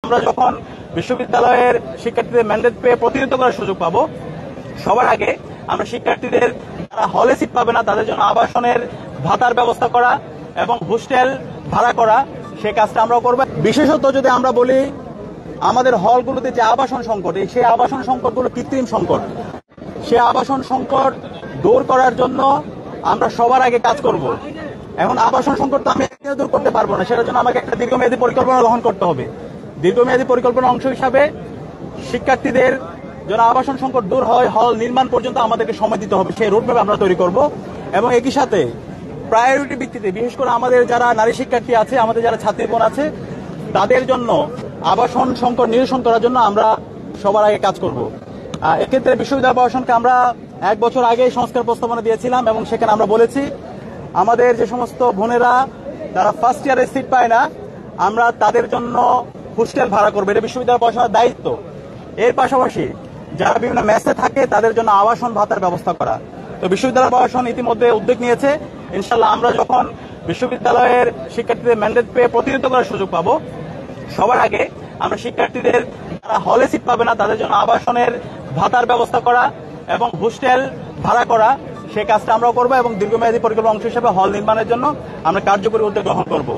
আমরা যখন বিশ্ববিদ্যালয়ের শিক্ষার্থীদের ম্যান্ডেট পেয়ে প্রতিনিধিত্ব করার সুযোগ পাবো, সবার আগে আমরা শিক্ষার্থীদের যারা হলে সিট পাবে না তাদের জন্য আবাসনের ভাতার ব্যবস্থা করা এবং হোস্টেল ভাড়া করা, সেই কাজটা আমরাও করবো। বিশেষত যদি আমরা বলি আমাদের হলগুলোতে যে আবাসন সংকট, সেই আবাসন সংকটগুলো কৃত্রিম সংকট, সেই আবাসন সংকট দূর করার জন্য আমরা সবার আগে কাজ করব। এখন আবাসন সংকট তো আমি দূর করতে পারবো না, সেটার জন্য আমাকে একটা দীর্ঘমেয়াদী পরিকল্পনা গ্রহণ করতে হবে। দীর্ঘমেয়াদী পরিকল্পনার অংশ হিসাবে শিক্ষার্থীদের যেন আবাসন সংকট দূর হয়, হল নির্মাণ পর্যন্ত আমাদেরকে সময় দিতে হবে, সেই রোডম্যাপ আমরা তৈরি করব। এবং একই সাথে প্রায়োরিটি ভিত্তিতে বিশেষ করে আমাদের যারা নারী শিক্ষার্থী আছে, আমাদের যারা ছাত্রীগণ আছে, তাদের জন্য আবাসন সংকট নিরসন করার জন্য আমরা সবার আগে কাজ করব। এক্ষেত্রে বিশ্ববিদ্যালয় প্রশাসনকে আমরা 1 বছর আগে সংস্কার প্রস্তাবনা দিয়েছিলাম এবং সেখানে আমরা বলেছি আমাদের যে সমস্ত বোনেরা তারা ফার্স্ট ইয়ারে সিট পায় না, আমরা তাদের জন্য হোস্টেল ভাড়া করবো, এটা বিশ্ববিদ্যালয় প্রশাসনের দায়িত্ব। এর পাশাপাশি যারা বিভিন্ন মেসে থাকে তাদের জন্য আবাসন ভাতার ব্যবস্থা করা। তো বিশ্ববিদ্যালয় প্রশাসন ইতিমধ্যে উদ্যোগ নিয়েছে। ইনশাল্লাহ আমরা যখন বিশ্ববিদ্যালয়ের শিক্ষার্থীদের ম্যান্ডেট পেয়ে প্রতিনিধিত্ব করার সুযোগ পাবো, সবার আগে আমরা শিক্ষার্থীদের যারা হলে সিট পাবে না তাদের জন্য আবাসনের ভাতার ব্যবস্থা করা এবং হোস্টেল ভাড়া করা, সেই কাজটা আমরাও করবো এবং দীর্ঘমেয়াদী পরিকল্পনার অংশ হিসেবে হল নির্মাণের জন্য আমরা কার্যকরী উদ্যোগ গ্রহণ করব।